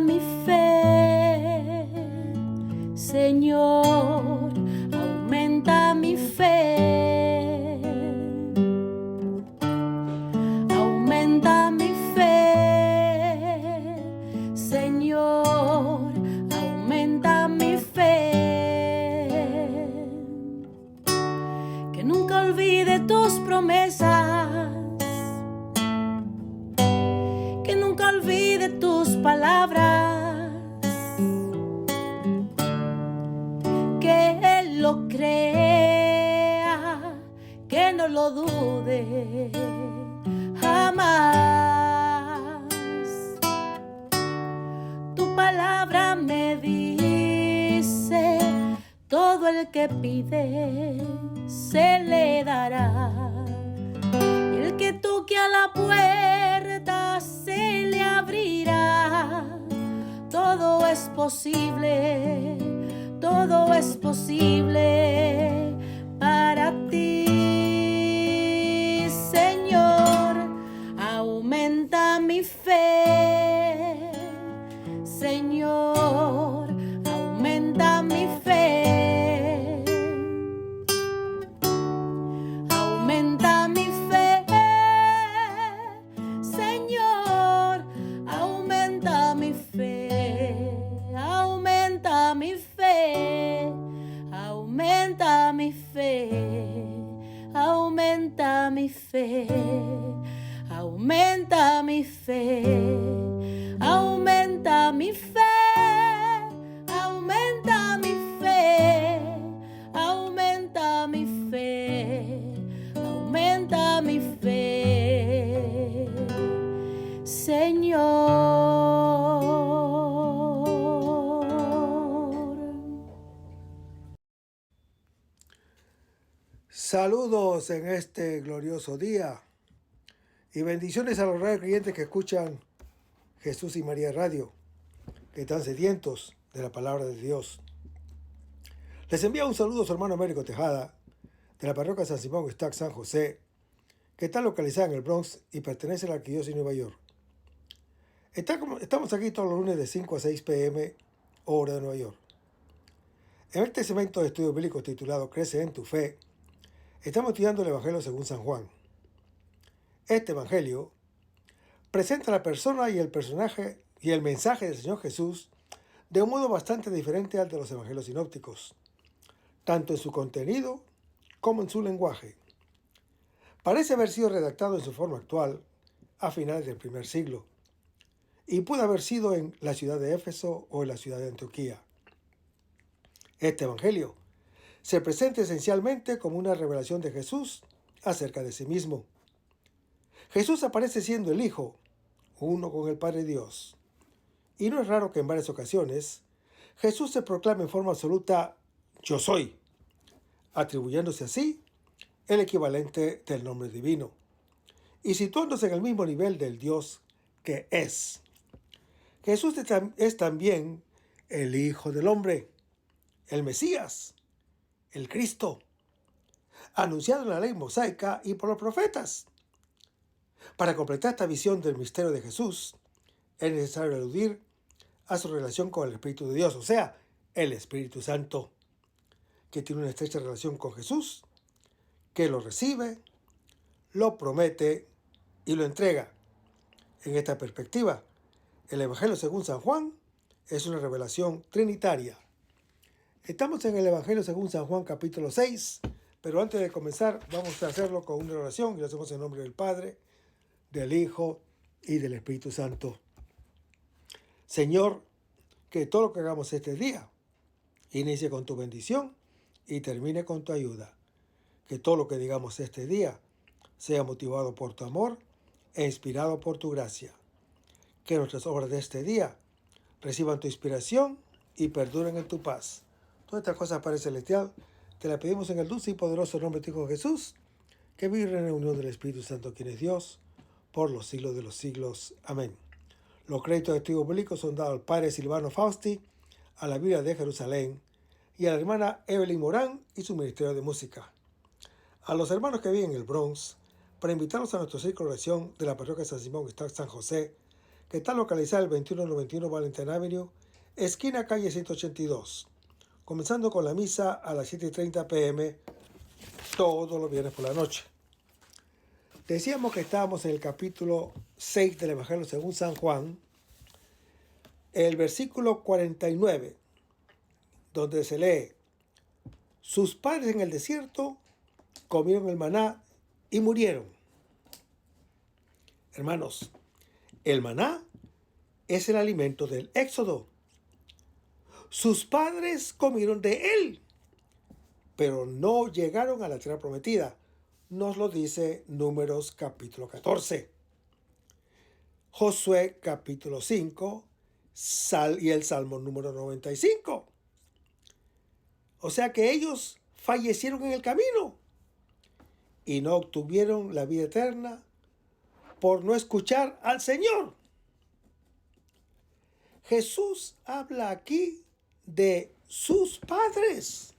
mi fe, Señor, aumenta mi fe. Aumenta mi fe, Señor, aumenta mi fe. Que nunca olvide tus promesas, que nunca olvide tus palabras, que Él lo crea, que no lo dude jamás. Tu palabra me dice, todo el que pide se le dará. Y el que toque a la puerta se le abrirá. Todo es posible, todo es posible para ti, Señor. Aumenta mi fe, Señor, aumenta mi fe. Aumenta mi fe, Señor, aumenta mi fe. Aumenta mi fe, aumenta mi fe, aumenta mi fe, aumenta mi fe, aumenta mi fe, aumenta mi fe, aumenta mi fe, aumenta mi fe, Señor. Saludos en este glorioso día y bendiciones a los radio creyentes que escuchan Jesús y María Radio, que están sedientos de la palabra de Dios. Les envía un saludo a su hermano Américo Tejada, de la parroquia San Simón Stack San José, que está localizada en el Bronx y pertenece a la Arquidiócesis de Nueva York. Estamos aquí todos los lunes de 5 a 6 p.m. hora de Nueva York. En este segmento de estudio bíblico titulado Crece en tu fe, estamos estudiando el Evangelio según San Juan. Este Evangelio presenta la persona y el personaje y el mensaje del Señor Jesús de un modo bastante diferente al de los Evangelios sinópticos, tanto en su contenido como en su lenguaje. Parece haber sido redactado en su forma actual a finales del primer siglo y pudo haber sido en la ciudad de Éfeso o en la ciudad de Antioquía. Este Evangelio se presenta esencialmente como una revelación de Jesús acerca de sí mismo. Jesús aparece siendo el Hijo, uno con el Padre Dios. Y no es raro que en varias ocasiones Jesús se proclame en forma absoluta «Yo soy», atribuyéndose así el equivalente del nombre divino, y situándose en el mismo nivel del Dios que es. Jesús es también el Hijo del Hombre, el Mesías, el Cristo, anunciado en la ley mosaica y por los profetas. Para completar esta visión del misterio de Jesús, es necesario aludir a su relación con el Espíritu de Dios, o sea, el Espíritu Santo, que tiene una estrecha relación con Jesús, que lo recibe, lo promete y lo entrega. En esta perspectiva, el Evangelio según San Juan es una revelación trinitaria. Estamos en el Evangelio según San Juan capítulo 6, pero antes de comenzar vamos a hacerlo con una oración y lo hacemos en nombre del Padre, del Hijo y del Espíritu Santo. Señor, que todo lo que hagamos este día inicie con tu bendición y termine con tu ayuda. Que todo lo que digamos este día sea motivado por tu amor e inspirado por tu gracia. Que nuestras obras de este día reciban tu inspiración y perduren en tu paz. Todas estas cosas, Padre Celestial, te las pedimos en el dulce y poderoso nombre de tu Hijo Jesús, que vive en la unión del Espíritu Santo, quien es Dios, por los siglos de los siglos. Amén. Los créditos de estudio bíblico son dados al Padre Silvano Fausti, a la Biblia de Jerusalén y a la hermana Evelyn Morán y su ministerio de música. A los hermanos que viven en el Bronx, para invitarlos a nuestro círculo de oración de la parroquia San Simón Stack San José, que está localizada en el 2191 Valentine Avenue, esquina calle 182, comenzando con la misa a las 7:30 p.m. todos los viernes por la noche. Decíamos que estábamos en el capítulo 6 del Evangelio según San Juan, el versículo 49, donde se lee: sus padres en el desierto comieron el maná y murieron. Hermanos, el maná es el alimento del Éxodo. Sus padres comieron de él, pero no llegaron a la tierra prometida. Nos lo dice Números capítulo 14. Josué capítulo 5 y el Salmo número 95. O sea que ellos fallecieron en el camino y no obtuvieron la vida eterna por no escuchar al Señor. Jesús habla aquí de sus padres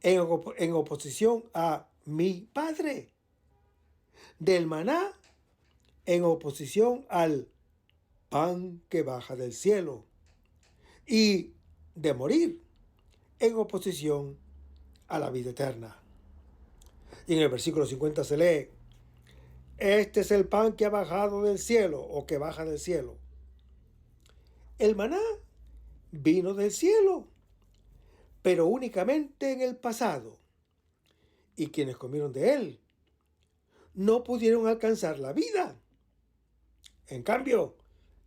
en oposición a mi Padre, del maná en oposición al pan que baja del cielo, y de morir en oposición a la vida eterna. Y en el versículo 50 se lee: este es el pan que ha bajado del cielo, o que baja del cielo. El maná vino del cielo, pero únicamente en el pasado, y quienes comieron de él no pudieron alcanzar la vida. En cambio,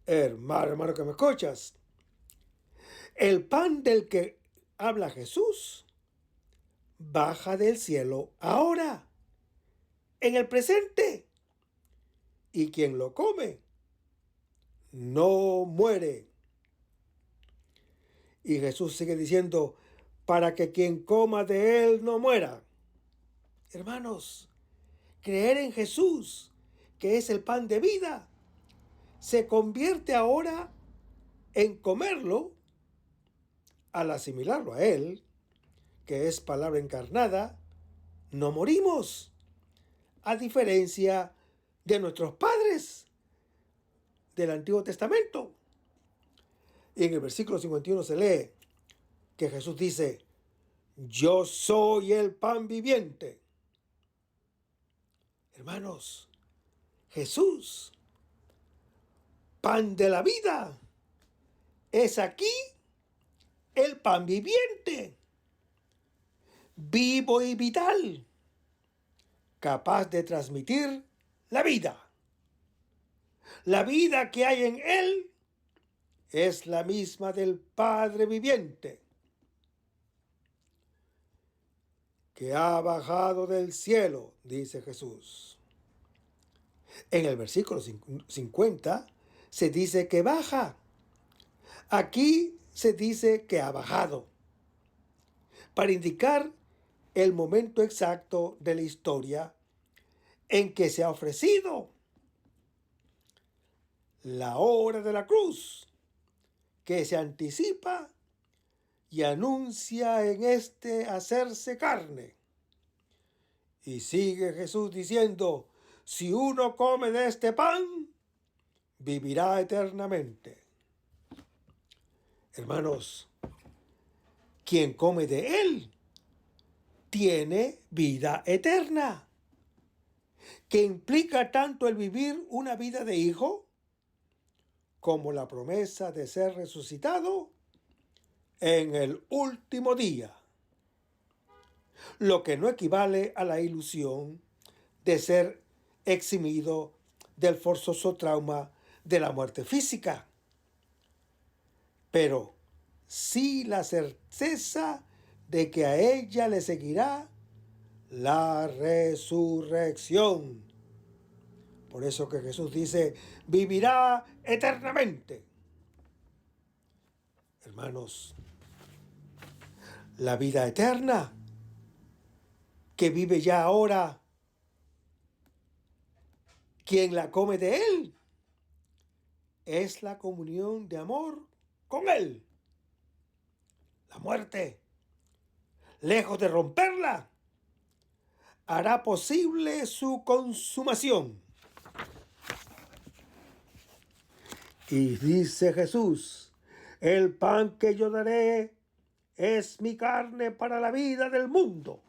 hermano que me escuchas, el pan del que habla Jesús baja del cielo ahora, en el presente, y quien lo come no muere. Y Jesús sigue diciendo: para que quien coma de él no muera. Hermanos, creer en Jesús, que es el pan de vida, se convierte ahora en comerlo. Al asimilarlo a él, que es palabra encarnada, no morimos, a diferencia de nuestros padres del Antiguo Testamento. Y en el versículo 51 se lee que Jesús dice: yo soy el pan viviente. Hermanos, Jesús, pan de la vida, es aquí el pan viviente, vivo y vital, capaz de transmitir la vida. La vida que hay en él es la misma del Padre viviente, que ha bajado del cielo, dice Jesús. En el versículo 50 se dice que baja. Aquí se dice que ha bajado, para indicar el momento exacto de la historia en que se ha ofrecido. La hora de la cruz, que se anticipa y anuncia en este hacerse carne. Y sigue Jesús diciendo: si uno come de este pan, vivirá eternamente. Hermanos, quien come de él tiene vida eterna, que implica tanto el vivir una vida de hijo como la promesa de ser resucitado en el último día, lo que no equivale a la ilusión de ser eximido del forzoso trauma de la muerte física, pero sí la certeza de que a ella le seguirá la resurrección. Por eso que Jesús dice: vivirá eternamente. Hermanos, la vida eterna que vive ya ahora, quien la come de él, es la comunión de amor con él. La muerte, lejos de romperla, hará posible su consumación. Y dice Jesús, el pan que yo daré es mi carne para la vida del mundo.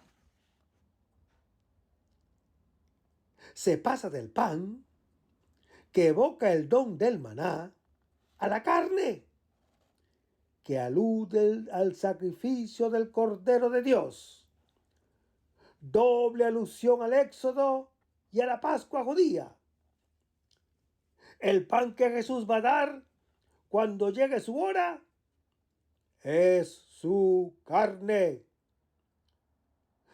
Se pasa del pan, que evoca el don del maná, a la carne, que alude al sacrificio del Cordero de Dios. Doble alusión al Éxodo y a la Pascua judía. El pan que Jesús va a dar cuando llegue su hora es su carne,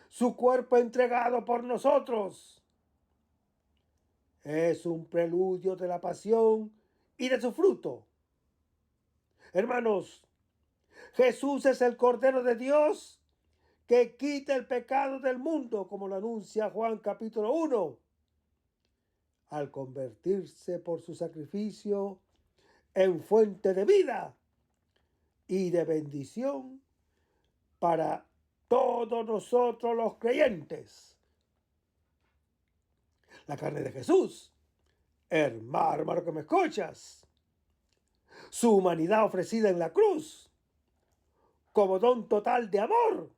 su cuerpo entregado por nosotros. Es un preludio de la pasión y de su fruto. Hermanos, Jesús es el Cordero de Dios que quita el pecado del mundo, como lo anuncia Juan capítulo 1, al convertirse por su sacrificio en fuente de vida y de bendición para todos nosotros los creyentes. La carne de Jesús, hermano que me escuchas, su humanidad ofrecida en la cruz como don total de amor,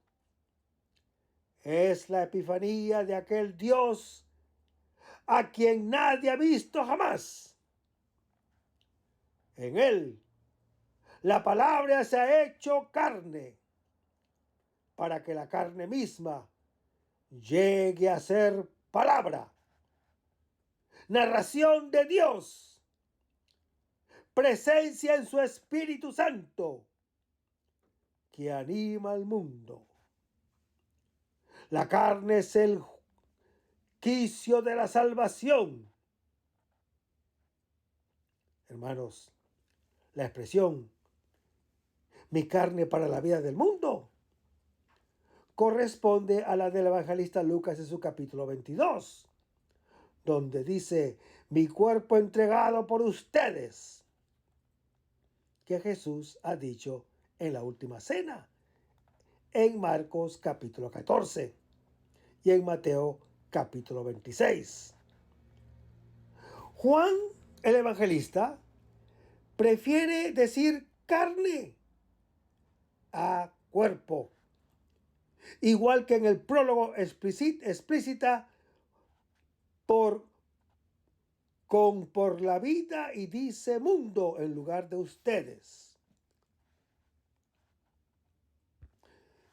es la epifanía de aquel Dios a quien nadie ha visto jamás. En él, la palabra se ha hecho carne, para que la carne misma llegue a ser palabra, narración de Dios, presencia en su Espíritu Santo, que anima al mundo. La carne es el quicio de la salvación. Hermanos, la expresión mi carne para la vida del mundo corresponde a la del evangelista Lucas en su capítulo 22, donde dice, mi cuerpo entregado por ustedes, que Jesús ha dicho en la última cena, en Marcos capítulo 14 y en Mateo capítulo 26. Juan, el evangelista, prefiere decir carne a cuerpo, igual que en el prólogo explícita por la vida y dice mundo en lugar de ustedes.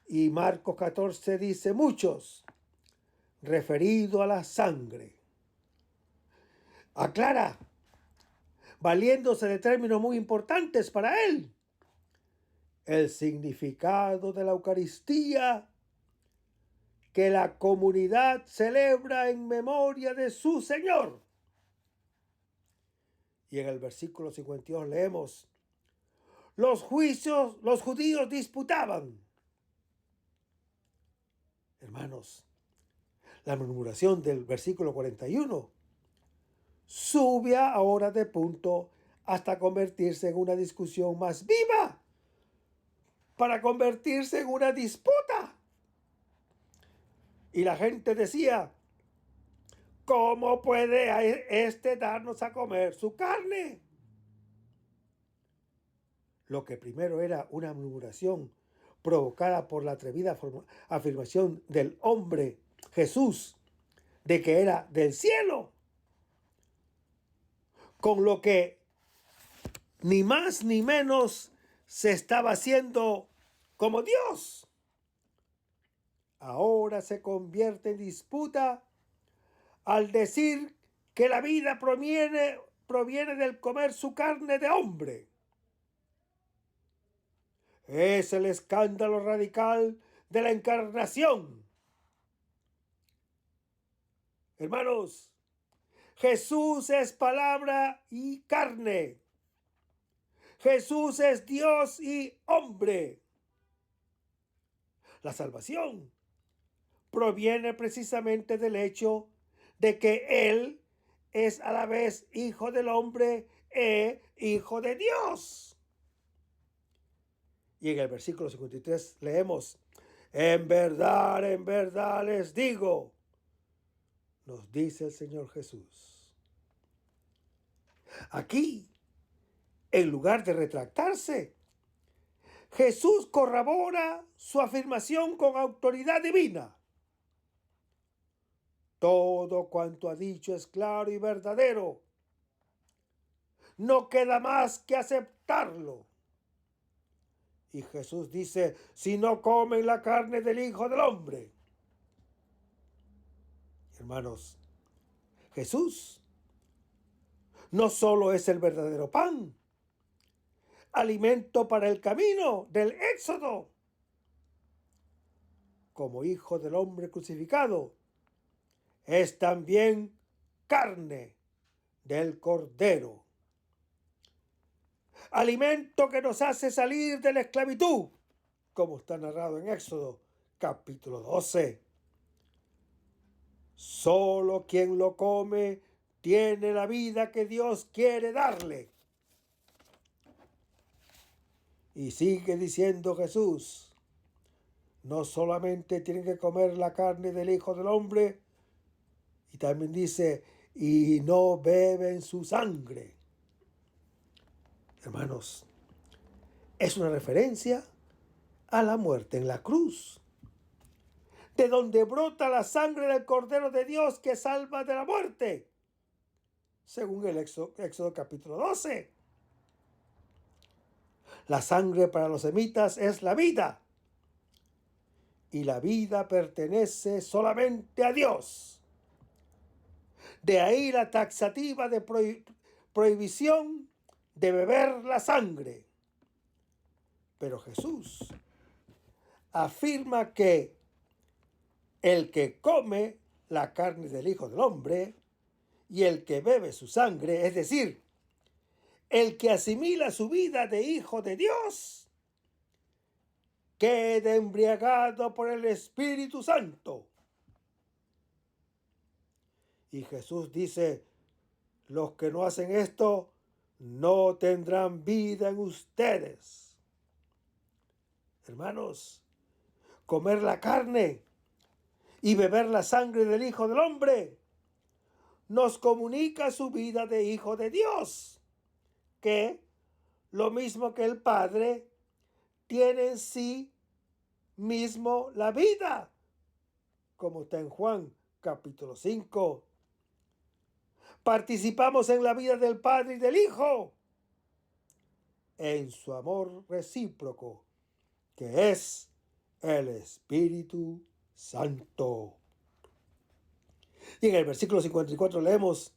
Y Marcos 14 dice muchos, referido a la sangre. Aclara, valiéndose de términos muy importantes para él, el significado de la Eucaristía que la comunidad celebra en memoria de su Señor. Y en el versículo 52 leemos, los judíos disputaban. Hermanos, la murmuración del versículo 41 sube ahora de punto hasta convertirse en una discusión más viva, para convertirse en una disputa. Y la gente decía, ¿cómo puede este darnos a comer su carne? Lo que primero era una murmuración provocada por la atrevida afirmación del hombre Jesús de que era del cielo, con lo que ni más ni menos se estaba haciendo como Dios. Ahora se convierte en disputa al decir que la vida proviene del comer su carne de hombre. Es el escándalo radical de la encarnación. Hermanos, Jesús es palabra y carne. Jesús es Dios y hombre. La salvación proviene precisamente del hecho de que Él es a la vez hijo del hombre e hijo de Dios. Y en el versículo 53 leemos, en verdad les digo, nos dice el Señor Jesús. Aquí en lugar de retractarse, Jesús corrobora su afirmación con autoridad divina. Todo cuanto ha dicho es claro y verdadero. No queda más que aceptarlo. Y Jesús dice, si no comen la carne del Hijo del Hombre. Hermanos, Jesús no solo es el verdadero pan, alimento para el camino del éxodo, como Hijo del Hombre crucificado, es también carne del Cordero. Alimento que nos hace salir de la esclavitud, como está narrado en Éxodo capítulo 12. Solo quien lo come tiene la vida que Dios quiere darle. Y sigue diciendo Jesús, no solamente tienen que comer la carne del Hijo del Hombre, y también dice, y no beben su sangre. Hermanos, es una referencia a la muerte en la cruz, de donde brota la sangre del Cordero de Dios que salva de la muerte, según el Éxodo capítulo 12. La sangre para los semitas es la vida, y la vida pertenece solamente a Dios. De ahí la taxativa de prohibición de beber la sangre. Pero Jesús afirma que el que come la carne del Hijo del Hombre y el que bebe su sangre, es decir, el que asimila su vida de Hijo de Dios, queda embriagado por el Espíritu Santo. Y Jesús dice, los que no hacen esto no tendrán vida en ustedes. Hermanos, comer la carne y beber la sangre del Hijo del Hombre nos comunica su vida de Hijo de Dios, que, lo mismo que el Padre, tiene en sí mismo la vida, como está en Juan capítulo 5. Participamos en la vida del Padre y del Hijo, en su amor recíproco, que es el Espíritu Santo. Y en el versículo 54 leemos,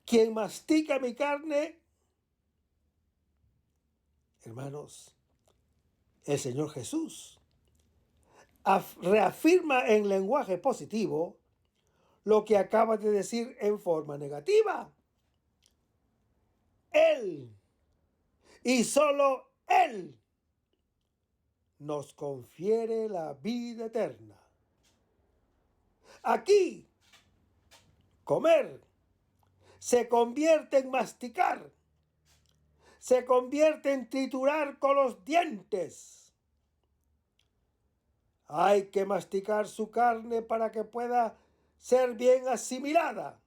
quien mastica mi carne, hermanos, el Señor Jesús reafirma en lenguaje positivo lo que acaba de decir en forma negativa. Él, y solo Él, nos confiere la vida eterna. Aquí, comer se convierte en masticar, se convierte en triturar con los dientes. Hay que masticar su carne para que pueda ser bien asimilada,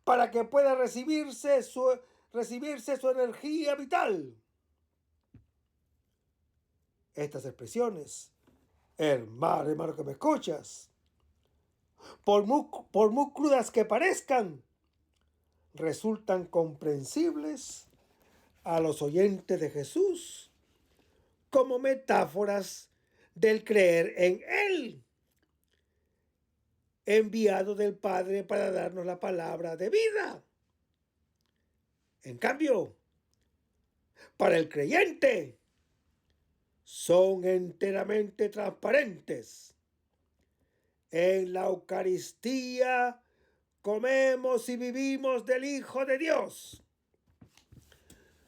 para que pueda recibirse su energía vital. Estas expresiones, hermano que me escuchas, por muy crudas que parezcan, resultan comprensibles a los oyentes de Jesús como metáforas del creer en Él, enviado del Padre para darnos la palabra de vida. En cambio, para el creyente, son enteramente transparentes. En la Eucaristía comemos y vivimos del Hijo de Dios.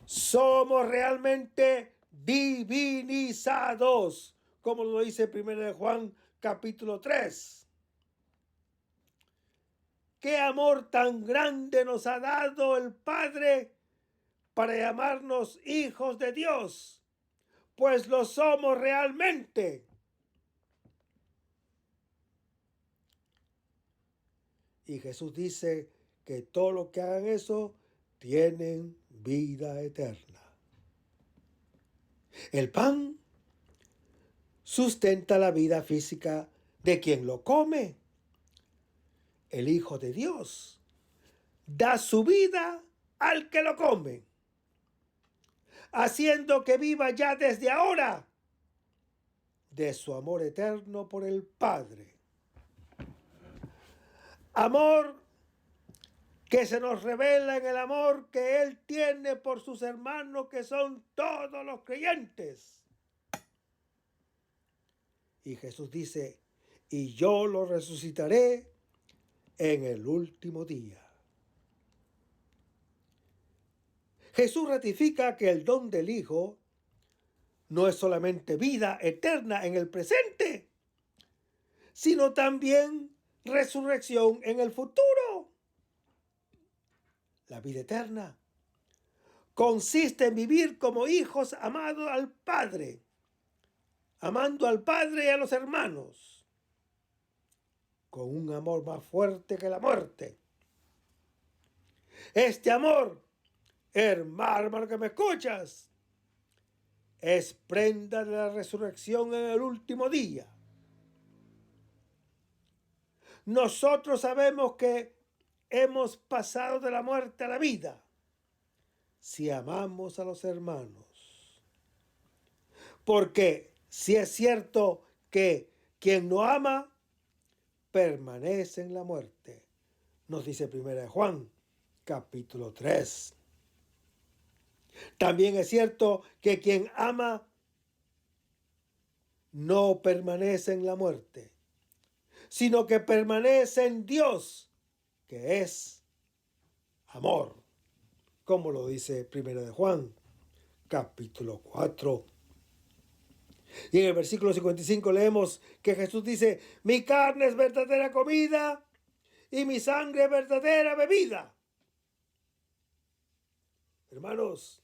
Somos realmente divinizados, como lo dice 1 Juan capítulo 3. ¡Qué amor tan grande nos ha dado el Padre para llamarnos hijos de Dios! Pues lo somos realmente. Y Jesús dice que todos los que hagan eso tienen vida eterna. El pan sustenta la vida física de quien lo come. El Hijo de Dios da su vida al que lo come, haciendo que viva ya desde ahora de su amor eterno por el Padre. Amor que se nos revela en el amor que Él tiene por sus hermanos, que son todos los creyentes. Y Jesús dice, y yo lo resucitaré en el último día. Jesús ratifica que el don del Hijo no es solamente vida eterna en el presente, sino también resurrección en el futuro. La vida eterna consiste en vivir como hijos amados al Padre, amando al Padre y a los hermanos, con un amor más fuerte que la muerte. Este amor, hermano que me escuchas, es prenda de la resurrección en el último día. Nosotros sabemos que hemos pasado de la muerte a la vida si amamos a los hermanos. Porque si es cierto que quien no ama permanece en la muerte, nos dice 1 Juan, capítulo 3. También es cierto que quien ama no permanece en la muerte, sino que permanece en Dios, que es amor, como lo dice 1 Juan, capítulo 4. Y en el versículo 55 leemos que Jesús dice, mi carne es verdadera comida y mi sangre es verdadera bebida. Hermanos,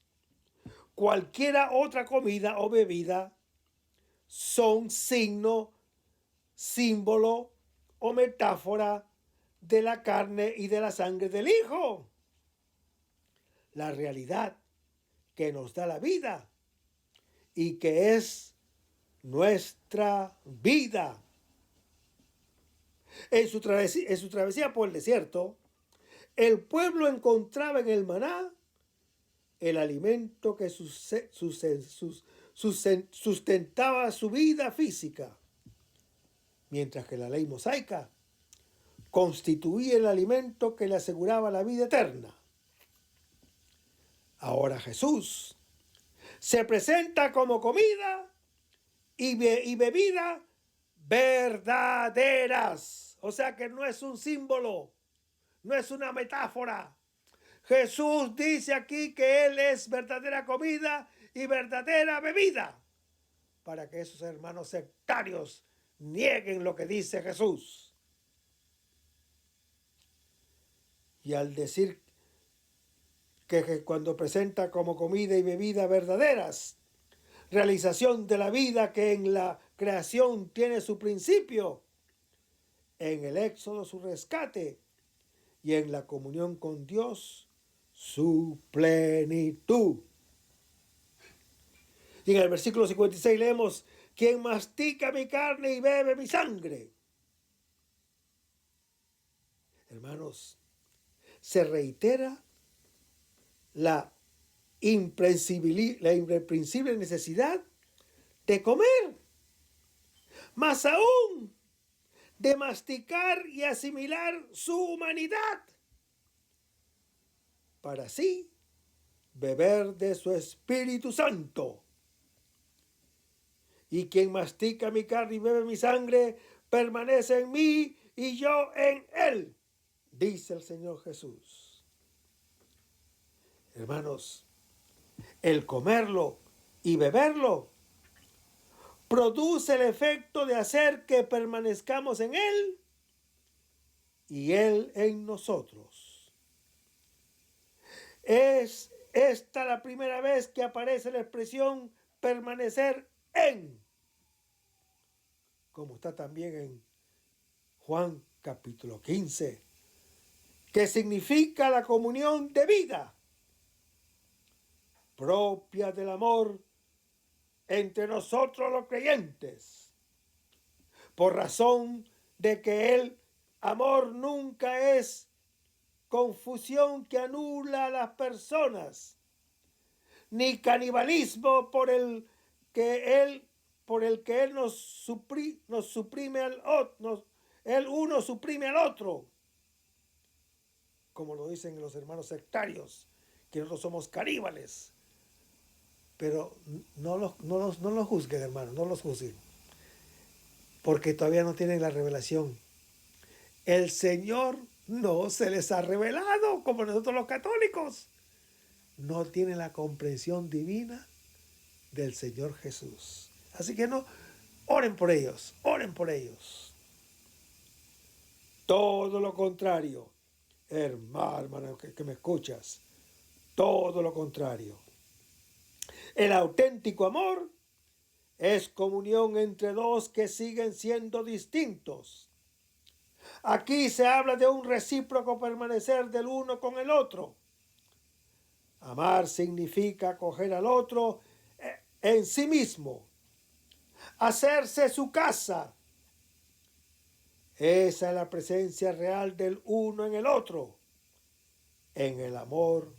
cualquiera otra comida o bebida son signo, símbolo o metáfora de la carne y de la sangre del Hijo. La realidad que nos da la vida y que es nuestra vida. En su travesía por el desierto, el pueblo encontraba en el maná el alimento que sustentaba su vida física, mientras que la ley mosaica constituía el alimento que le aseguraba la vida eterna. Ahora Jesús se presenta como comida y bebida verdaderas. O sea que no es un símbolo, no es una metáfora. Jesús dice aquí que Él es verdadera comida y verdadera bebida, para que esos hermanos sectarios nieguen lo que dice Jesús. Y al decir que cuando presenta como comida y bebida verdaderas, realización de la vida que en la creación tiene su principio, en el éxodo su rescate y en la comunión con Dios su plenitud. Y en el versículo 56 leemos, quien mastica mi carne y bebe mi sangre. Hermanos, se reitera la imprensible necesidad de comer, más aún de masticar y asimilar su humanidad, para así beber de su Espíritu Santo. Y quien mastica mi carne y bebe mi sangre, permanece en mí y yo en él, dice el Señor Jesús. Hermanos, el comerlo y beberlo produce el efecto de hacer que permanezcamos en Él y Él en nosotros. Es esta la primera vez que aparece la expresión permanecer en, como está también en Juan capítulo 15, que significa la comunión de vida. propia del amor entre nosotros los creyentes, por razón de que el amor nunca es confusión que anula a las personas, ni canibalismo por el que él nos suprime el uno suprime al otro, como lo dicen los hermanos sectarios, que nosotros somos caníbales. Pero no los juzguen, hermanos, no los juzguen, porque todavía no tienen la revelación. El Señor no se les ha revelado como nosotros los católicos. No tienen la comprensión divina del Señor Jesús. Así que no, oren por ellos, oren por ellos. Todo lo contrario, hermano que me escuchas, todo lo contrario. El auténtico amor es comunión entre dos que siguen siendo distintos. Aquí se habla de un recíproco permanecer del uno con el otro. Amar significa acoger al otro en sí mismo, hacerse su casa. Esa es la presencia real del uno en el otro, en el amor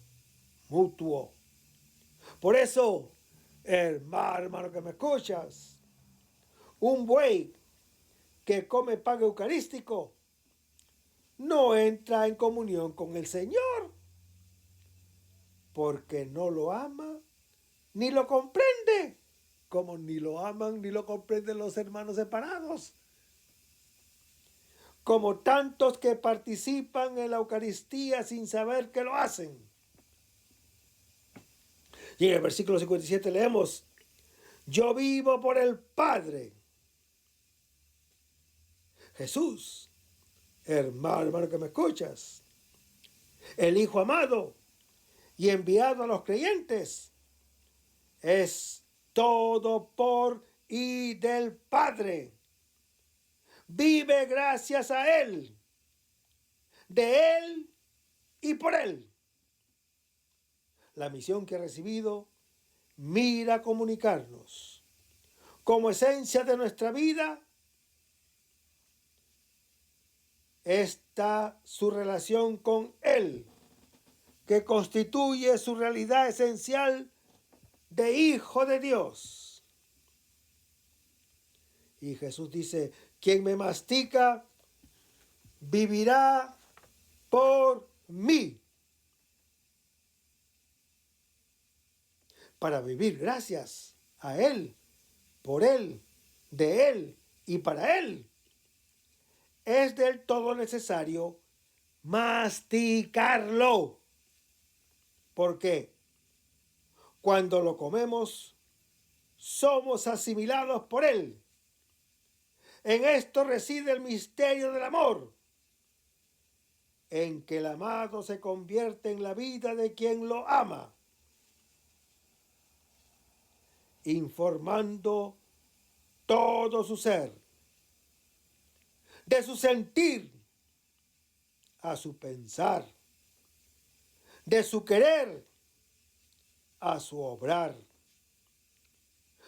mutuo. Por eso, hermano que me escuchas, un buey que come pan eucarístico no entra en comunión con el Señor, porque no lo ama ni lo comprende, como ni lo aman ni lo comprenden los hermanos separados, como tantos que participan en la Eucaristía sin saber que lo hacen. Y en el versículo 57 leemos: yo vivo por el Padre. Jesús, hermano que me escuchas, el Hijo amado y enviado a los creyentes, es todo por y del Padre. Vive gracias a Él, de Él y por Él. La misión que ha recibido mira a comunicarnos como esencia de nuestra vida está su relación con Él, que constituye su realidad esencial de Hijo de Dios. Y Jesús dice: quien me mastica vivirá por mí. Para vivir gracias a Él, por Él, de Él y para Él, es del todo necesario masticarlo. Porque cuando lo comemos, somos asimilados por Él. En esto reside el misterio del amor, en que el amado se convierte en la vida de quien lo ama, informando todo su ser, de su sentir a su pensar, de su querer a su obrar.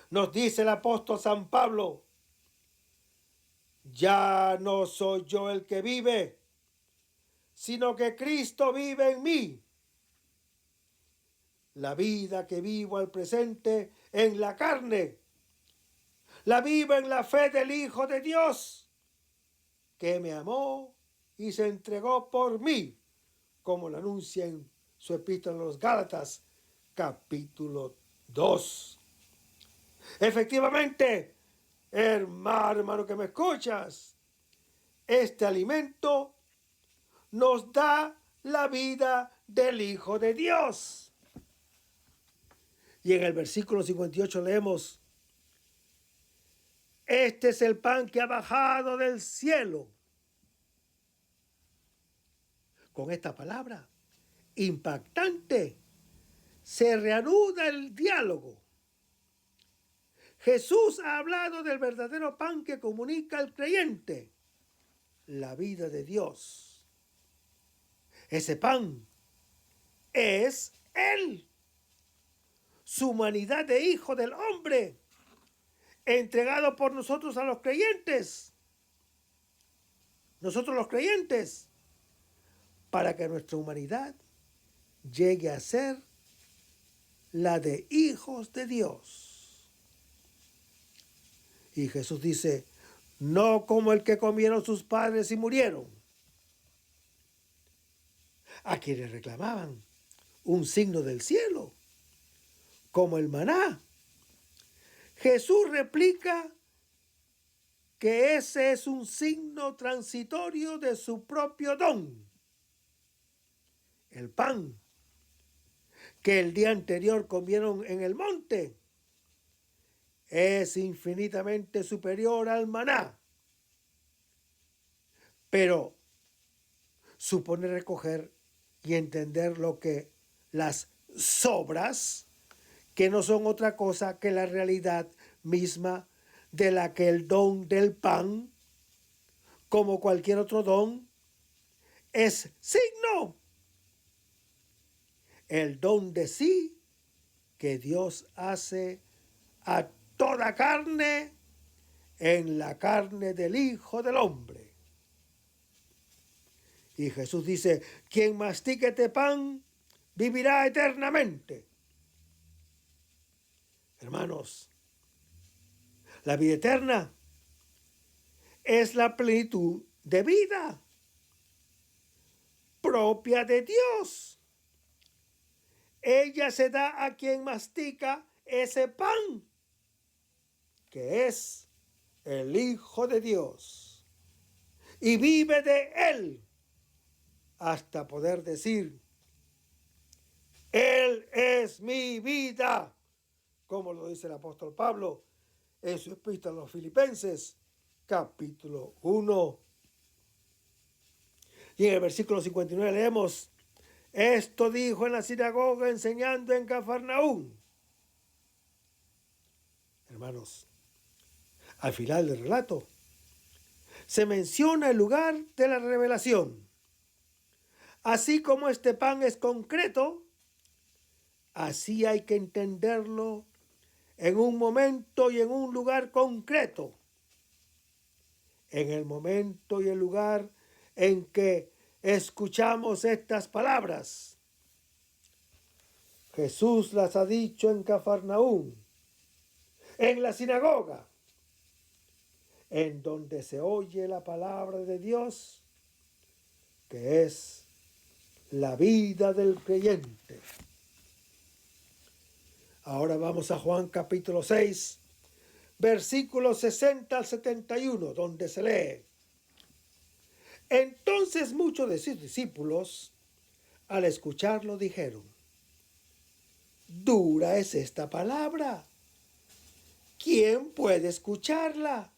Nos dice el apóstol San Pablo: ya no soy yo el que vive, sino que Cristo vive en mí. La vida que vivo al presente en la carne, la vivo en la fe del Hijo de Dios, que me amó y se entregó por mí, como lo anuncia en su epístola a los Gálatas, capítulo 2. Efectivamente, hermano que me escuchas, este alimento nos da la vida del Hijo de Dios. Y en el versículo 58 leemos: este es el pan que ha bajado del cielo. Con esta palabra impactante se reanuda el diálogo. Jesús ha hablado del verdadero pan que comunica al creyente la vida de Dios. Ese pan es Él. su humanidad de hijo del hombre, entregado por nosotros a los creyentes. Nosotros los creyentes, para que nuestra humanidad llegue a ser la de hijos de Dios. Y Jesús dice, no como el que comieron sus padres y murieron, a quienes reclamaban un signo del cielo, como el maná. Jesús replica que ese es un signo transitorio de su propio don. El pan que el día anterior comieron en el monte es infinitamente superior al maná, pero supone recoger y entender lo que las sobras, que no son otra cosa que la realidad misma de la que el don del pan, como cualquier otro don, es signo. El don de sí que Dios hace a toda carne en la carne del Hijo del Hombre. Y Jesús dice, quien mastique este pan vivirá eternamente. Hermanos, la vida eterna es la plenitud de vida propia de Dios. Ella se da a quien mastica ese pan, que es el Hijo de Dios, y vive de él hasta poder decir, Él es mi vida, como lo dice el apóstol Pablo en su epístola a los Filipenses, capítulo 1. Y en el versículo 59 leemos, esto dijo en la sinagoga enseñando en Cafarnaúm. Hermanos, al final del relato se menciona el lugar de la revelación. Así como este pan es concreto, así hay que entenderlo en un momento y en un lugar concreto. En el momento y el lugar en que escuchamos estas palabras, Jesús las ha dicho en Cafarnaúm, en la sinagoga, en donde se oye la palabra de Dios, que es la vida del creyente. Ahora vamos a Juan capítulo 6, versículos 60 al 71, donde se lee, entonces muchos de sus discípulos, al escucharlo, dijeron, dura es esta palabra, ¿quién puede escucharla?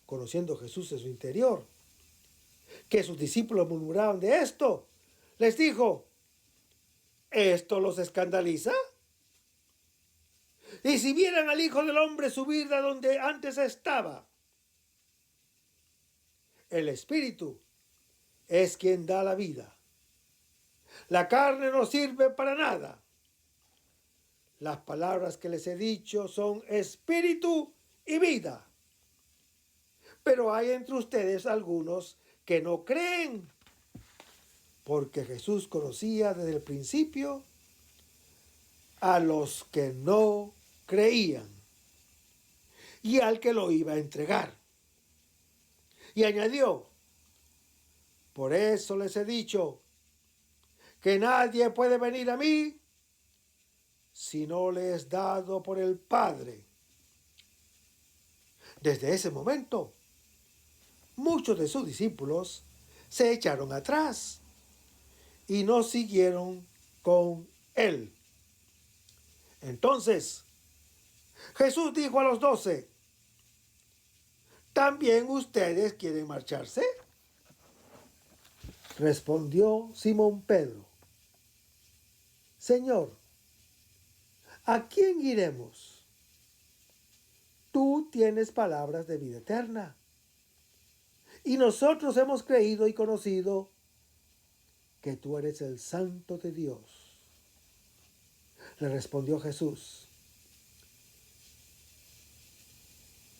Conociendo Jesús en su interior, que sus discípulos murmuraban de esto, les dijo, ¿esto los escandaliza? Y si vieran al Hijo del Hombre subir de donde antes estaba, el Espíritu es quien da la vida. La carne no sirve para nada. Las palabras que les he dicho son espíritu y vida. Pero hay entre ustedes algunos que no creen, porque Jesús conocía desde el principio a los que no creían y al que lo iba a entregar. Y añadió, por eso les he dicho que nadie puede venir a mí si no le es dado por el Padre. Desde ese momento, muchos de sus discípulos se echaron atrás y no siguieron con él. Entonces, Jesús dijo a los 12, ¿también ustedes quieren marcharse? Respondió Simón Pedro, Señor, ¿a quién iremos? Tú tienes palabras de vida eterna, y nosotros hemos creído y conocido que tú eres el Santo de Dios. Le respondió Jesús: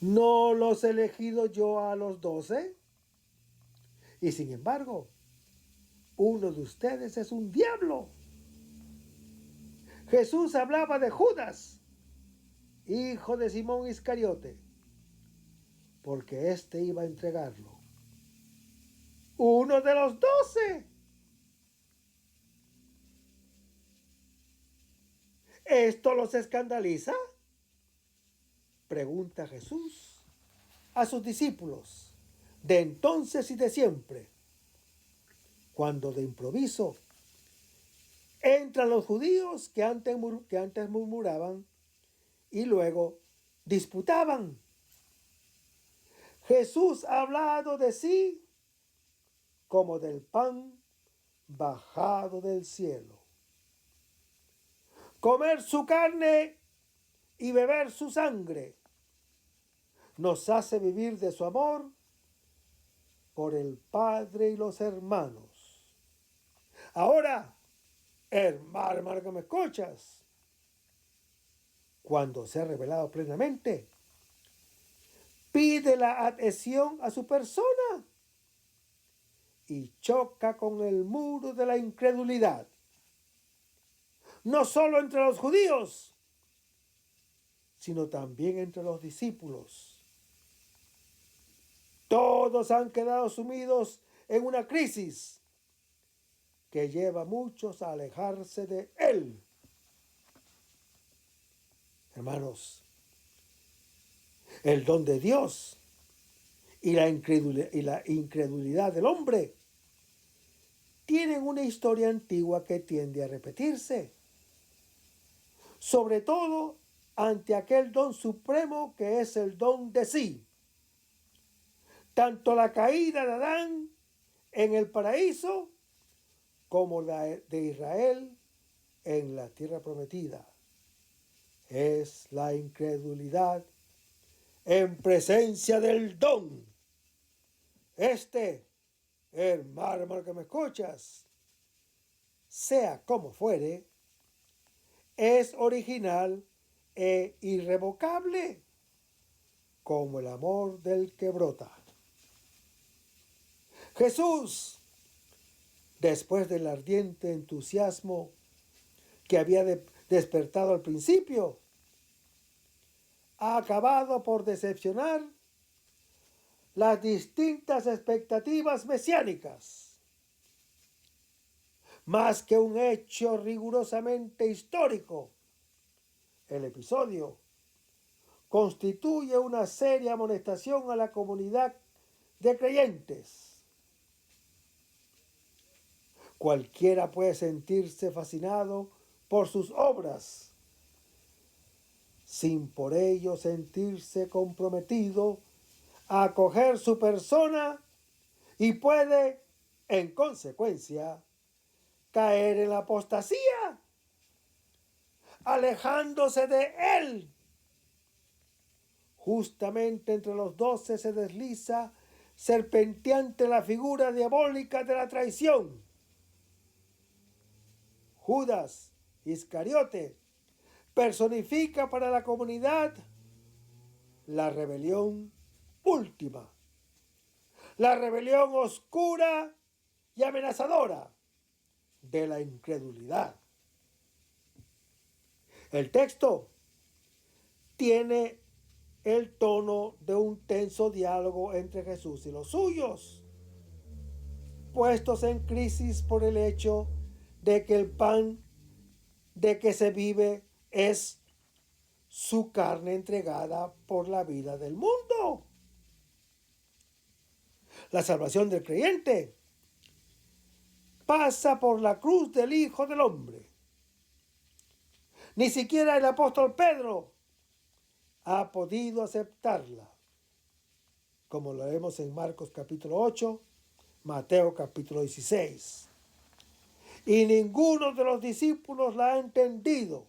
¿no los he elegido yo a los 12? Y sin embargo, uno de ustedes es un diablo. Jesús hablaba de Judas, hijo de Simón Iscariote, porque éste iba a entregarlo. Uno de los 12. ¿Esto los escandaliza?, pregunta Jesús a sus discípulos de entonces y de siempre, cuando de improviso entran los judíos que antes murmuraban y luego disputaban. Jesús ha hablado de sí como del pan bajado del cielo. Comer su carne y beber su sangre nos hace vivir de su amor por el Padre y los hermanos. Ahora, hermano que me escuchas, cuando se ha revelado plenamente, pide la adhesión a su persona y choca con el muro de la incredulidad, no solo entre los judíos, sino también entre los discípulos. Todos han quedado sumidos en una crisis que lleva a muchos a alejarse de Él. Hermanos, el don de Dios y la incredulidad del hombre tienen una historia antigua que tiende a repetirse, sobre todo ante aquel don supremo que es el don de sí. Tanto la caída de Adán en el paraíso como la de Israel en la tierra prometida es la incredulidad en presencia del don. Hermano que me escuchas, sea como fuere, es original e irrevocable, como el amor del que brota. Jesús, después del ardiente entusiasmo que había despertado al principio, ha acabado por decepcionar las distintas expectativas mesiánicas. Más que un hecho rigurosamente histórico, el episodio constituye una seria amonestación a la comunidad de creyentes. Cualquiera puede sentirse fascinado por sus obras, sin por ello sentirse comprometido a acoger su persona, y puede, en consecuencia, caer en la apostasía, alejándose de Él. Justamente entre los 12 se desliza serpenteante la figura diabólica de la traición. Judas Iscariote personifica para la comunidad la rebelión última, la rebelión oscura y amenazadora de la incredulidad. El texto tiene el tono de un tenso diálogo entre Jesús y los suyos, puestos en crisis por el hecho de que el pan de que se vive es su carne entregada por la vida del mundo. La salvación del creyente pasa por la cruz del Hijo del Hombre. Ni siquiera el apóstol Pedro ha podido aceptarla, como lo vemos en Marcos capítulo 8, Mateo capítulo 16. Y ninguno de los discípulos la ha entendido,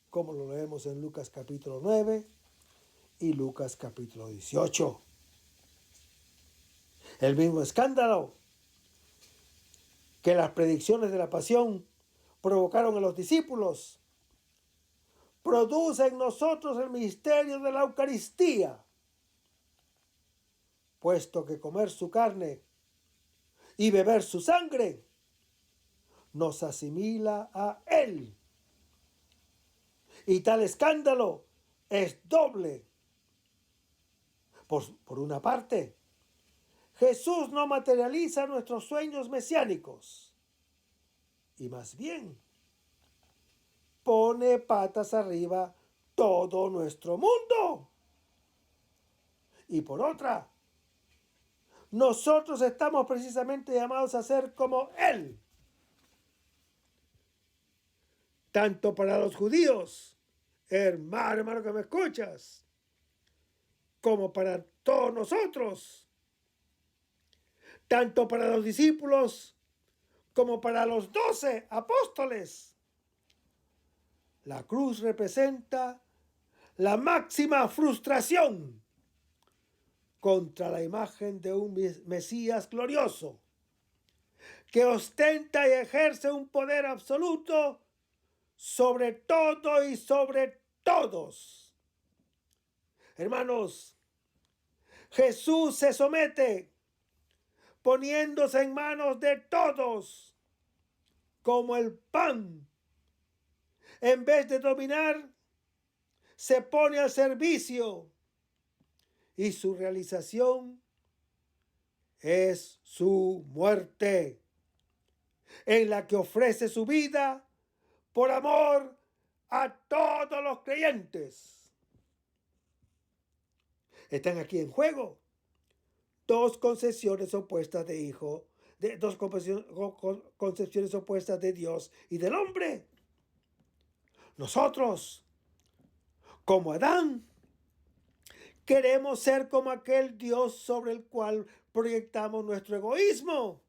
como lo leemos en Lucas capítulo 9 y Lucas capítulo 18. El mismo escándalo que las predicciones de la pasión provocaron a los discípulos produce en nosotros el misterio de la Eucaristía, puesto que comer su carne y beber su sangre nos asimila a Él. Y tal escándalo es doble. Por una parte, Jesús no materializa nuestros sueños mesiánicos y más bien pone patas arriba todo nuestro mundo. Y por otra, nosotros estamos precisamente llamados a ser como Él. Tanto para los judíos, hermano que me escuchas, como para todos nosotros. Tanto para los discípulos como para los 12 apóstoles. La cruz representa la máxima frustración contra la imagen de un Mesías glorioso que ostenta y ejerce un poder absoluto sobre todo y sobre todos. Hermanos, Jesús se somete poniéndose en manos de todos como el pan. En vez de dominar, se pone al servicio y su realización es su muerte, en la que ofrece su vida por amor a todos los creyentes. Están aquí en juego dos concepciones opuestas dos concepciones opuestas de Dios y del hombre. Nosotros, como Adán, queremos ser como aquel Dios sobre el cual proyectamos nuestro egoísmo,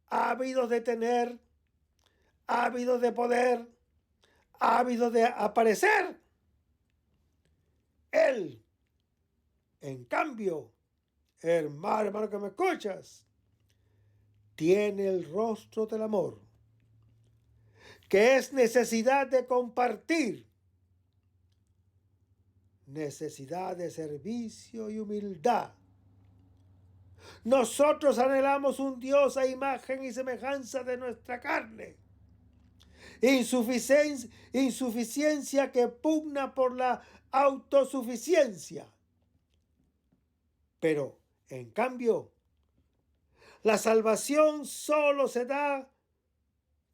ávidos de tener, ávidos de poder, ávidos de aparecer. Él, en cambio, hermano que me escuchas, tiene el rostro del amor, que es necesidad de compartir, necesidad de servicio y humildad. Nosotros anhelamos un Dios a imagen y semejanza de nuestra carne. Insuficiencia que pugna por la autosuficiencia. Pero, en cambio, la salvación solo se da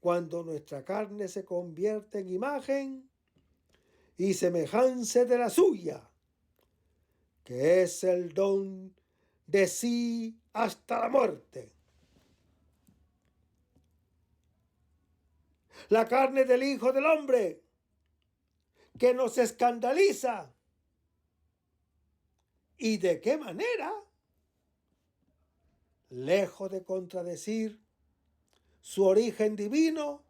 cuando nuestra carne se convierte en imagen y semejanza de la suya, que es el don de sí hasta la muerte. La carne del Hijo del Hombre, que nos escandaliza. ¿Y de qué manera? Lejos de contradecir su origen divino,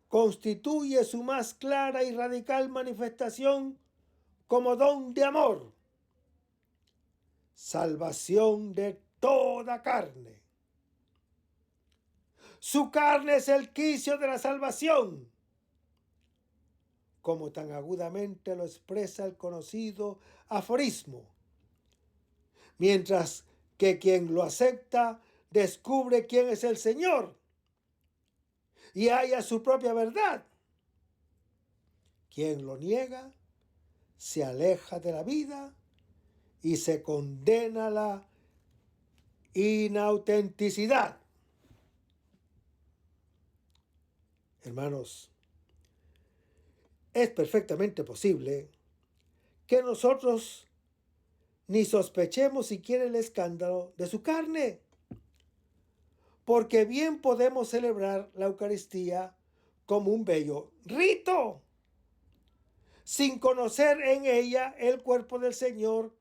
constituye su más clara y radical manifestación como don de amor, salvación de toda carne. Su carne es el quicio de la salvación, como tan agudamente lo expresa el conocido aforismo, mientras que quien lo acepta descubre quién es el Señor y halla su propia verdad. Quien lo niega se aleja de la vida y se condena a la inautenticidad. Hermanos, es perfectamente posible que nosotros ni sospechemos siquiera el escándalo de su carne, porque bien podemos celebrar la Eucaristía como un bello rito, sin conocer en ella el cuerpo del Señor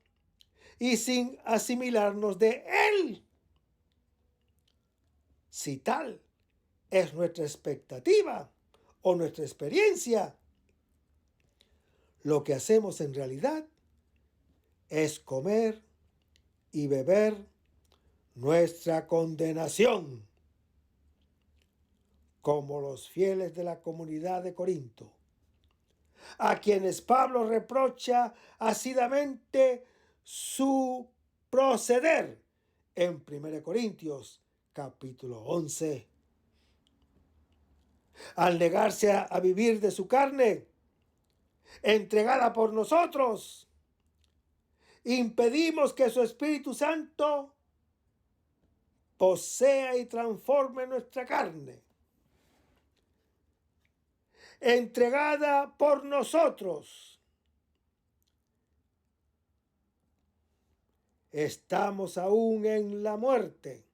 y sin asimilarnos de Él. Si tal es nuestra expectativa o nuestra experiencia, lo que hacemos en realidad es comer y beber nuestra condenación, como los fieles de la comunidad de Corinto, a quienes Pablo reprocha ácidamente su proceder en 1 Corintios capítulo 11. Al negarse a vivir de su carne, entregada por nosotros, impedimos que su Espíritu Santo posea y transforme nuestra carne. Entregada por nosotros, estamos aún en la muerte,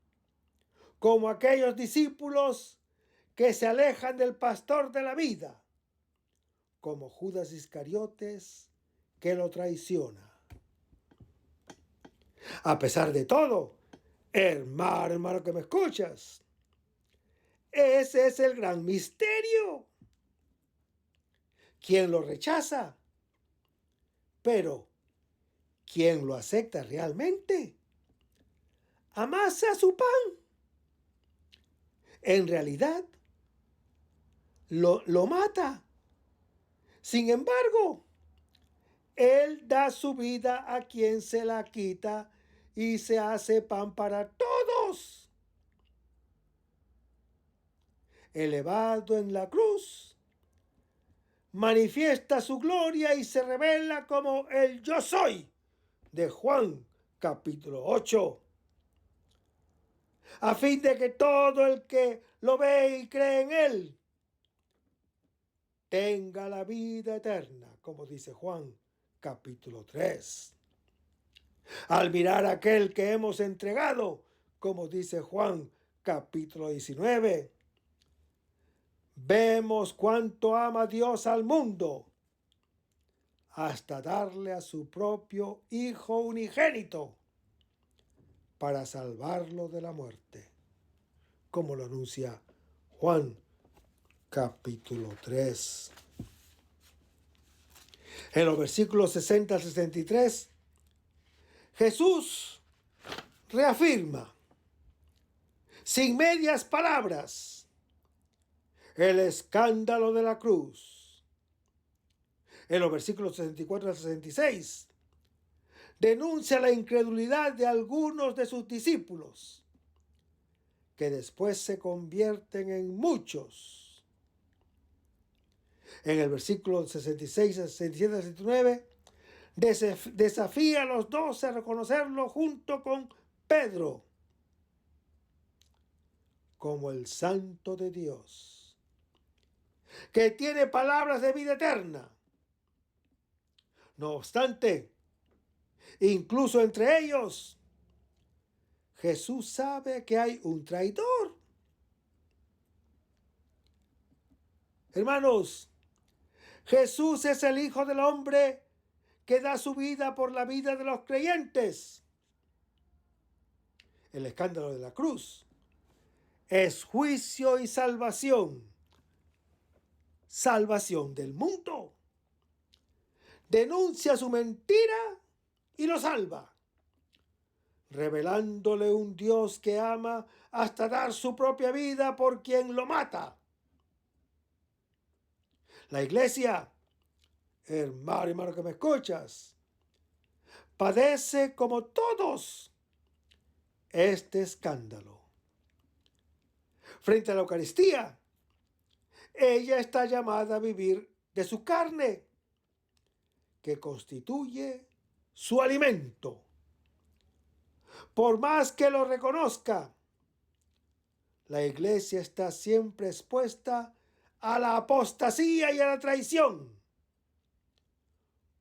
como aquellos discípulos que se alejan del pastor de la vida, como Judas Iscariotes que lo traiciona. A pesar de todo, hermano que me escuchas, ese es el gran misterio. ¿Quién lo rechaza? Pero, ¿quién lo acepta realmente? Amasa su pan. En realidad, lo mata. Sin embargo, Él da su vida a quien se la quita y se hace pan para todos. Elevado en la cruz, manifiesta su gloria y se revela como el yo soy de Juan capítulo 8. A fin de que todo el que lo ve y cree en Él tenga la vida eterna, como dice Juan capítulo 3. Al mirar a aquel que hemos entregado, como dice Juan capítulo 19, vemos cuánto ama Dios al mundo, hasta darle a su propio Hijo unigénito para salvarlo de la muerte, como lo anuncia Juan capítulo 3. En los versículos 60 al 63, Jesús reafirma, sin medias palabras, el escándalo de la cruz. En los versículos 64 al 66, denuncia la incredulidad de algunos de sus discípulos, que después se convierten en muchos. En el versículo 66, 67 al 69, desafía a los 12 a reconocerlo junto con Pedro como el Santo de Dios, que tiene palabras de vida eterna. No obstante, incluso entre ellos, Jesús sabe que hay un traidor. Hermanos, Jesús es el Hijo del Hombre que da su vida por la vida de los creyentes. El escándalo de la cruz es juicio y salvación. Salvación del mundo. Denuncia su mentira y lo salva, revelándole un Dios que ama hasta dar su propia vida por quien lo mata. La iglesia, hermano que me escuchas, padece como todos este escándalo. Frente a la Eucaristía, ella está llamada a vivir de su carne, que constituye su alimento. Por más que lo reconozca, la iglesia está siempre expuesta a la apostasía y a la traición,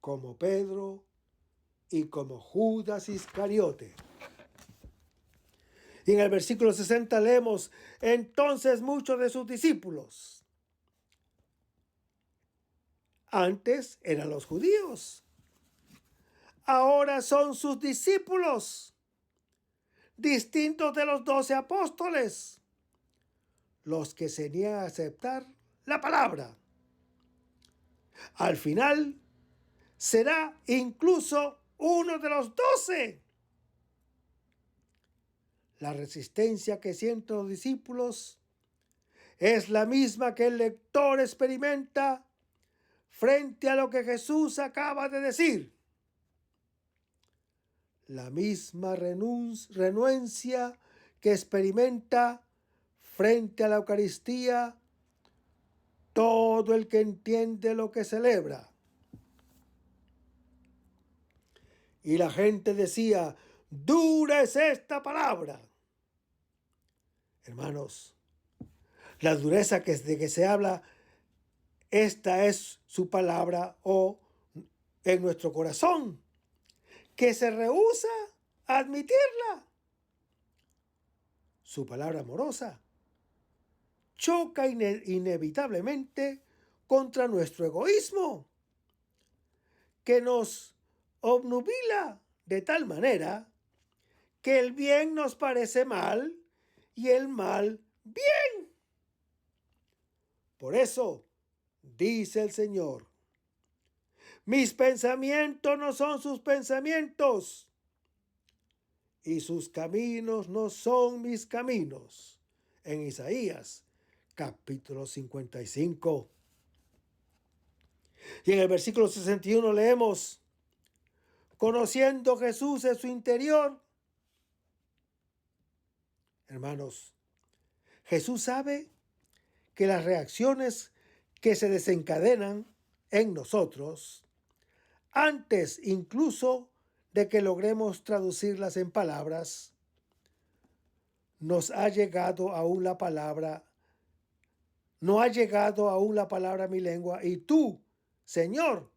como Pedro y como Judas Iscariote. Y en el versículo 60 leemos, entonces muchos de sus discípulos, antes eran los judíos, ahora son sus discípulos, distintos de los 12 apóstoles, los que se niegan a aceptar la palabra. Al final, será incluso uno de los 12. La resistencia que sienten los discípulos es la misma que el lector experimenta frente a lo que Jesús acaba de decir. La misma renuencia que experimenta frente a la Eucaristía todo el que entiende lo que celebra. Y la gente decía, dura es esta palabra. Hermanos, la dureza de que se habla, esta es su palabra o en nuestro corazón, que se rehúsa a admitirla. Su palabra amorosa choca inevitablemente contra nuestro egoísmo, que nos obnubila de tal manera que el bien nos parece mal y el mal bien. Por eso, dice el Señor, mis pensamientos no son sus pensamientos y sus caminos no son mis caminos. En Isaías, capítulo 55. Y en el versículo 61 leemos, conociendo Jesús en su interior. Hermanos, Jesús sabe que las reacciones que se desencadenan en nosotros, antes incluso de que logremos traducirlas en palabras, no ha llegado aún la palabra a mi lengua, y tú, Señor,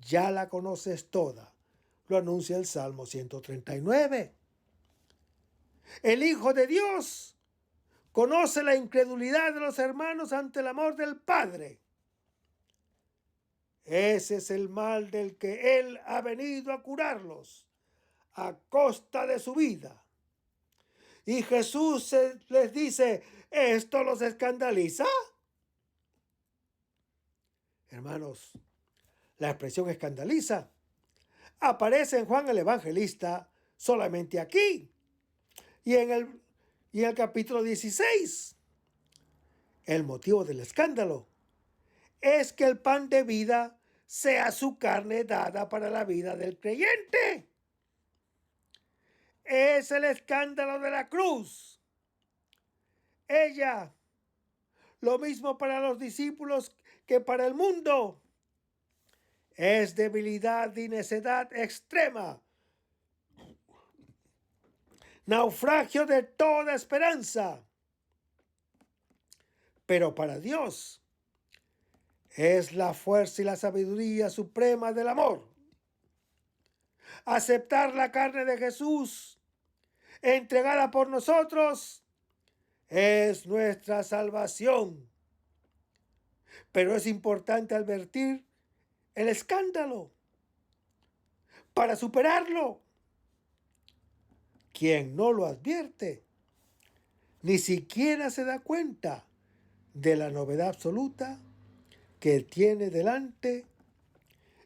ya la conoces toda. Lo anuncia el Salmo 139. El Hijo de Dios conoce la incredulidad de los hermanos ante el amor del Padre. Ese es el mal del que Él ha venido a curarlos a costa de su vida. Y Jesús les dice, ¿esto los escandaliza? Hermanos, la expresión escandaliza aparece en Juan el Evangelista solamente aquí y en el capítulo 16. El motivo del escándalo es que el pan de vida sea su carne dada para la vida del creyente. Es el escándalo de la cruz. Ella, lo mismo para los discípulos que para el mundo, es debilidad y necedad extrema, naufragio de toda esperanza. Pero para Dios es la fuerza y la sabiduría suprema del amor. Aceptar la carne de Jesús entregada por nosotros es nuestra salvación. Pero es importante advertir el escándalo para superarlo. Quien no lo advierte ni siquiera se da cuenta de la novedad absoluta que tiene delante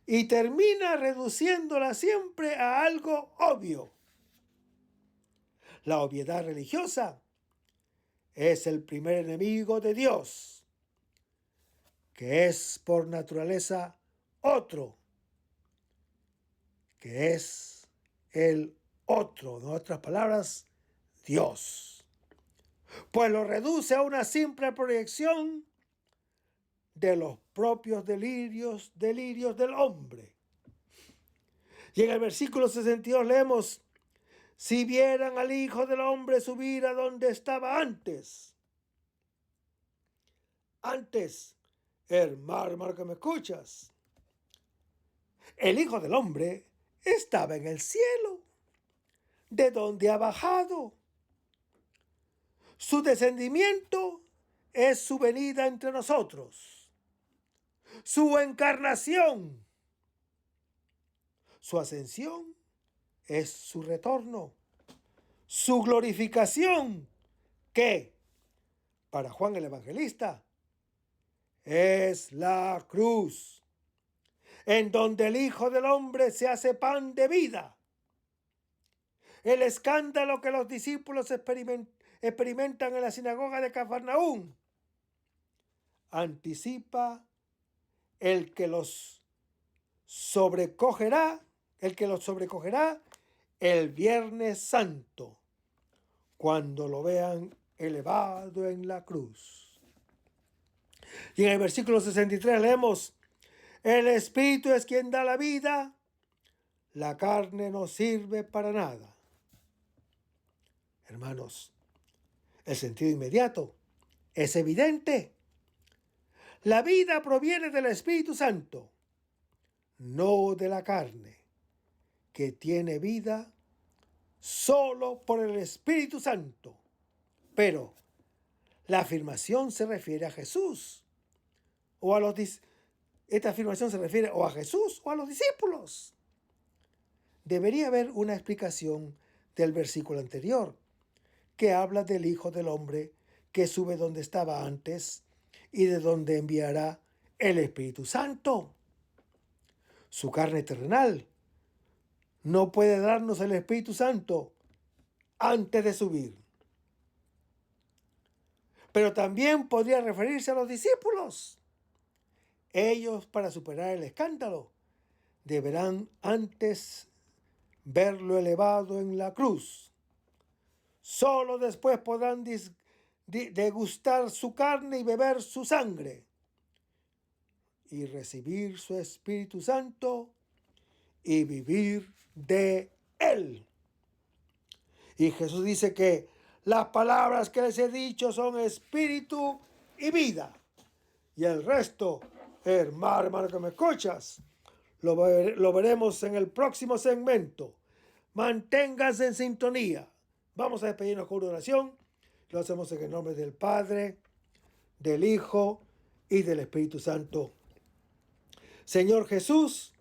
y termina reduciéndola siempre a algo obvio. La obviedad religiosa es el primer enemigo de Dios, que es por naturaleza otro, que es el otro, en otras palabras, Dios. Pues lo reduce a una simple proyección de los propios delirios del hombre. Y en el versículo 62 leemos, si vieran al Hijo del Hombre subir a donde estaba antes. Antes, hermano que me escuchas, el Hijo del Hombre estaba en el cielo, de donde ha bajado. Su descendimiento es su venida entre nosotros, su encarnación. Su ascensión es su retorno, su glorificación, que para Juan el Evangelista es la cruz, en donde el Hijo del Hombre se hace pan de vida. El escándalo que los discípulos experimentan en la sinagoga de Cafarnaúm anticipa el que los sobrecogerá el Viernes Santo, cuando lo vean elevado en la cruz. Y en el versículo 63 leemos: el Espíritu es quien da la vida, la carne no sirve para nada. Hermanos, el sentido inmediato es evidente. La vida proviene del Espíritu Santo, no de la carne, que tiene vida solo por el Espíritu Santo. Pero la afirmación se refiere a Jesús o a los esta afirmación se refiere o a Jesús o a los discípulos. Debería haber una explicación del versículo anterior, que habla del Hijo del Hombre que sube donde estaba antes y de donde enviará el Espíritu Santo. Su carne terrenal no puede darnos el Espíritu Santo antes de subir. Pero también podría referirse a los discípulos. Ellos, para superar el escándalo, deberán antes verlo elevado en la cruz. Solo después podrán degustar su carne y beber su sangre y recibir su Espíritu Santo y vivir de Él. Y Jesús dice que las palabras que les he dicho son espíritu y vida. Y el resto, hermano que me escuchas, lo veremos en el próximo segmento. Manténganse en sintonía. Vamos a despedirnos con una oración. Lo hacemos en el nombre del Padre, del Hijo y del Espíritu Santo. Señor Jesús,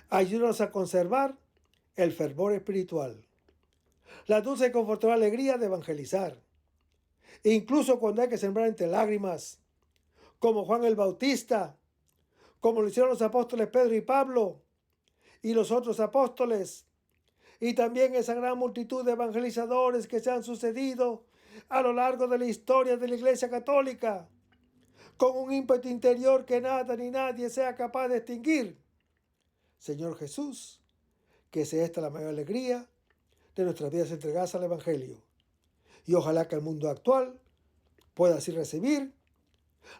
ayúdanos a conservar el fervor espiritual, la dulce y confortable alegría de evangelizar, incluso cuando hay que sembrar entre lágrimas, como Juan el Bautista, como lo hicieron los apóstoles Pedro y Pablo y los otros apóstoles, y también esa gran multitud de evangelizadores que se han sucedido a lo largo de la historia de la Iglesia Católica, con un ímpetu interior que nada ni nadie sea capaz de extinguir. Señor Jesús, que sea esta la mayor alegría de nuestras vidas entregadas al Evangelio. Y ojalá que el mundo actual pueda así recibir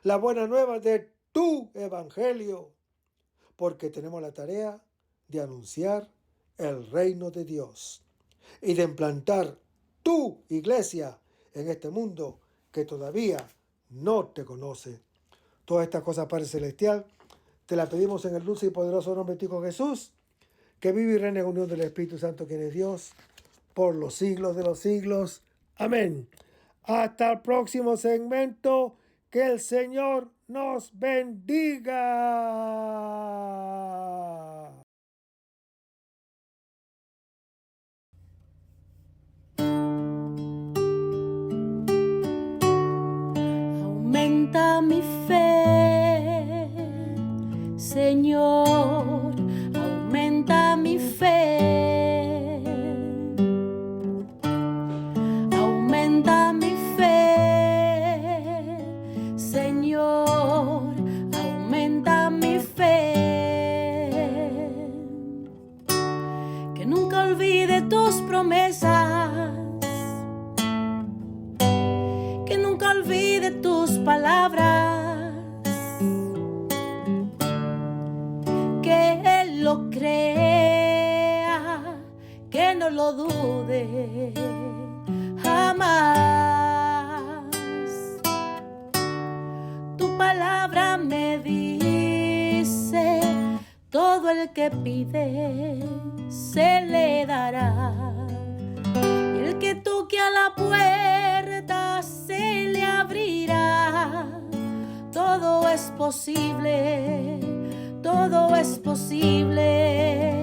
la buena nueva de tu Evangelio, porque tenemos la tarea de anunciar el reino de Dios y de implantar tu iglesia en este mundo que todavía no te conoce. Todas estas cosas, Padre Celestial, te las pedimos en el dulce y poderoso nombre de tu Hijo Jesús, que vive y reina en unión del Espíritu Santo, quien es Dios, por los siglos de los siglos. Amén. Hasta el próximo segmento. Que el Señor nos bendiga. Aumenta mi fe, Señor, aumenta mi fe. Aumenta mi fe, Señor, aumenta mi fe. Que nunca olvide tus promesas, que nunca olvide tus palabras, que Él lo crea, que no lo dude jamás. Tu palabra me dice, todo el que pide se le dará, y el que toque a la puerta se le abrirá. Todo es posible, todo es posible.